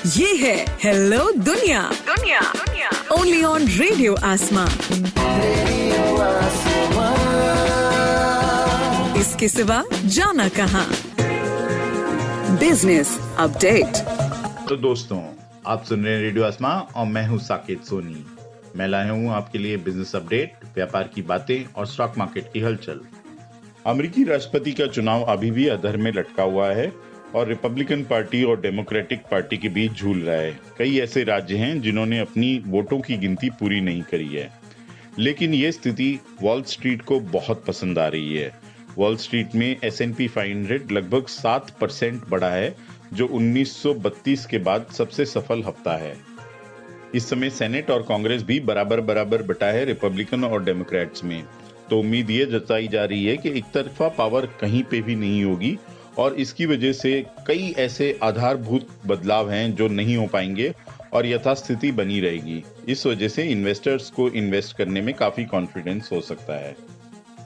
ये है हेलो दुनिया दुनिया दुनिया ओनली ऑन रेडियो आसमां। इसके सिवा जाना कहाँ। Business update. तो दोस्तों, आप सुन रहे हैं रेडियो आसमां और मैं हूं साकेत सोनी। मैं लाया हूं आपके लिए बिजनेस अपडेट, व्यापार की बातें और स्टॉक मार्केट की हलचल। अमेरिकी राष्ट्रपति का चुनाव अभी भी अधर में लटका हुआ है और रिपब्लिकन पार्टी और डेमोक्रेटिक पार्टी के बीच झूल रहा है। कई ऐसे राज्य हैं जिन्होंने अपनी वोटों की गिनती पूरी नहीं करी है, लेकिन ये स्थिति वॉल स्ट्रीट को बहुत पसंद आ रही है। वॉल स्ट्रीट में S&P 500 लगभग 7% बढ़ा है, जो 1932 के बाद सबसे सफल हफ्ता है। इस समय सेनेट और कांग्रेस भी बराबर बटा है रिपब्लिकन और डेमोक्रेट्स में। तो उम्मीद ये जताई जा रही है कि एक तरफा पावर कहीं पे भी नहीं होगी और इसकी वजह से कई ऐसे आधारभूत बदलाव हैं जो नहीं हो पाएंगे और यथास्थिति बनी रहेगी। इस वजह से इन्वेस्टर्स को इन्वेस्ट करने में काफी कॉन्फिडेंस हो सकता है।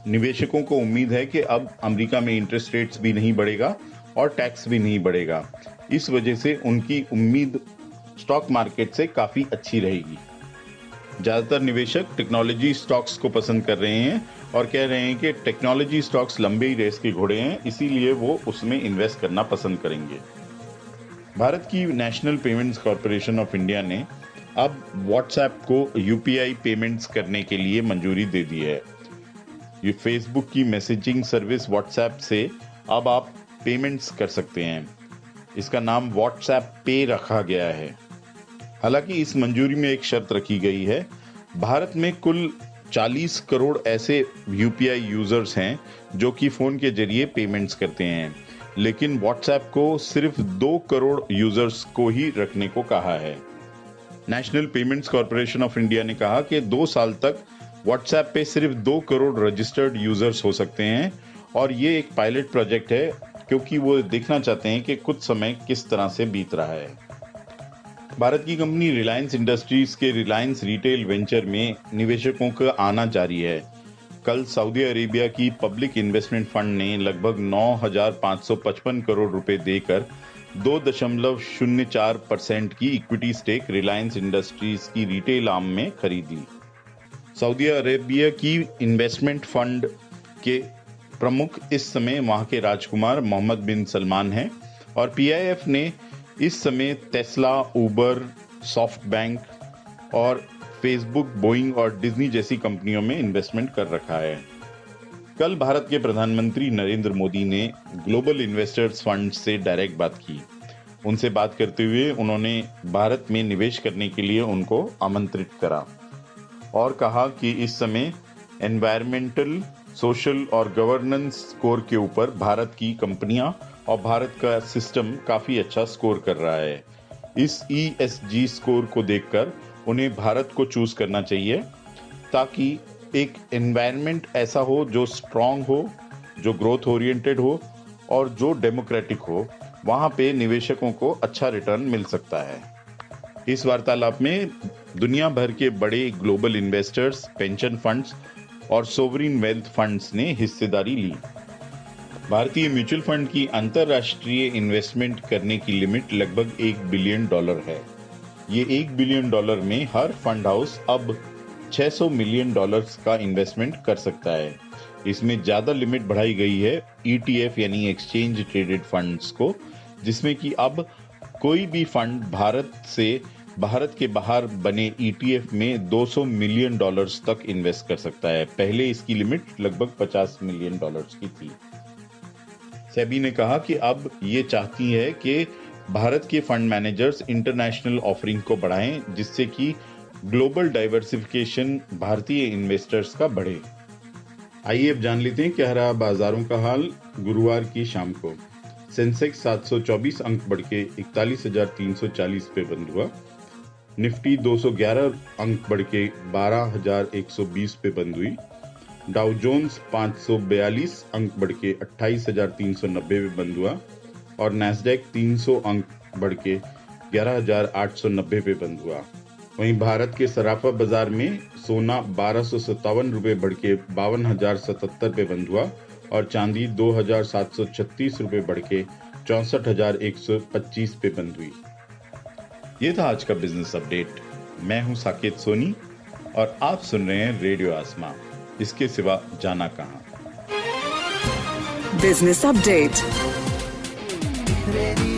निवेशकों को उम्मीद है कि अब अमेरिका में इंटरेस्ट रेट्स भी नहीं बढ़ेगा और टैक्स भी नहीं बढ़ेगा। इस वजह से उनकी उम्मीद स्टॉक मार्केट से काफी अच्छी रहेगी। ज्यादातर निवेशक टेक्नोलॉजी स्टॉक्स को पसंद कर रहे हैं और कह रहे हैं कि टेक्नोलॉजी स्टॉक्स लंबे रेस के घोड़े हैं, इसीलिए वो उसमें इन्वेस्ट करना पसंद करेंगे। भारत की national payments corporation of India ने अब व्हाट्सएप को UPI पेमेंट्स करने के लिए मंजूरी दे दी है। ये फेसबुक की मैसेजिंग सर्विस व्हाट्सएप से अब आप पेमेंट्स कर सकते हैं। इसका नाम व्हाट्सएप पे रखा गया है। हालांकि इस मंजूरी में एक शर्त रखी गई है। भारत में कुल 40 करोड़ ऐसे UPI यूजर्स हैं जो कि फोन के जरिए पेमेंट्स करते हैं, लेकिन व्हाट्सएप को सिर्फ 2 करोड़ यूजर्स को ही रखने को कहा है। National payments corporation of India ने कहा कि 2 साल तक व्हाट्सएप पे सिर्फ 2 करोड़ रजिस्टर्ड यूजर्स हो सकते हैं और ये एक पायलट प्रोजेक्ट है, क्योंकि वो देखना चाहते हैं कि कुछ समय किस तरह से बीत रहा है। भारत की कंपनी रिलायंस इंडस्ट्रीज के रिलायंस रिटेल वेंचर में निवेशकों का आना जारी है। कल सऊदी अरेबिया की पब्लिक इन्वेस्टमेंट फंड ने लगभग 9,555 करोड़ रुपए देकर 2.04% की इक्विटी स्टेक रिलायंस इंडस्ट्रीज की रिटेल आर्म में खरीद ली। सऊदी अरेबिया की इन्वेस्टमेंट फंड के प्रमुख इस समय वहां के राजकुमार मोहम्मद बिन सलमान हैं और PIF ने इस समय टेस्ला, उबर, सॉफ्टबैंक और फेसबुक, बोइंग और डिज्नी जैसी कंपनियों में इन्वेस्टमेंट कर रखा है। कल भारत के प्रधानमंत्री नरेंद्र मोदी ने ग्लोबल इन्वेस्टर्स फंड से डायरेक्ट बात की। उनसे बात करते हुए उन्होंने भारत में निवेश करने के लिए उनको आमंत्रित करा और कहा कि इस समय एनवायरमेंटल, सोशल और गवर्नेंस स्कोर के ऊपर भारत की कंपनियां और भारत का सिस्टम काफी अच्छा स्कोर कर रहा है। इस ESG स्कोर को देखकर उन्हें भारत को चूज करना चाहिए, ताकि एक एनवायरनमेंट ऐसा हो जो स्ट्रांग हो, जो ग्रोथ ओरिएंटेड हो और जो डेमोक्रेटिक हो। वहां पे निवेशकों को अच्छा रिटर्न मिल सकता है। इस वार्तालाप में दुनिया भर के बड़े ग्लोबल इन्वेस्टर्स, पेंशन फंड्स और सोवरिन वेल्थ फंड्स ने हिस्सेदारी ली। भारतीय म्यूचुअल फंड की अंतरराष्ट्रीय इन्वेस्टमेंट करने की लिमिट लगभग $1 बिलियन है। ये $1 बिलियन में हर फंड हाउस अब $600 मिलियन का इन्वेस्टमेंट कर सकता है। इसमें ज्यादा लिमिट बढ़ाई गई है ETF यानी एक्सचेंज ट्रेडेड फंड्स को, जिसमें कि अब कोई भी फंड भारत के बाहर बने ETF में $200 मिलियन तक इन्वेस्ट कर सकता है। पहले इसकी लिमिट लगभग $50 मिलियन की थी। सेबी ने कहा कि अब ये चाहती है कि भारत के फंड मैनेजर्स इंटरनेशनल ऑफरिंग को बढ़ाएं, जिससे कि ग्लोबल डाइवर्सिफिकेशन भारतीय इन्वेस्टर्स का बढ़े। आइए अब जान लेते हैं क्या रहा बाजारों का हाल गुरुवार की शाम को। सेंसेक्स 724 अंक बढ़ के 41,340 पे बंद हुआ। निफ्टी 211 अंक बढ़ के 12,120 पे बंद हुई। डाउ जोन्स 542 अंक बढ़ के 28,390 पे बंद हुआ और नैस्डैक 300 अंक बढ़ के 11,890 पे बंद हुआ। वहीं भारत के सराफा बाजार में सोना 1257 रुपए बढ़ के 52,077 पे बंद हुआ और चांदी 2,736 रुपए बढ़ के 64,125 पे बंद हुई। ये था आज का बिजनेस अपडेट। मैं हूं साकेत सोनी और आप सुन रहे हैं रेडियो आसमां, इसके सिवा जाना कहां। Business update. रेडियो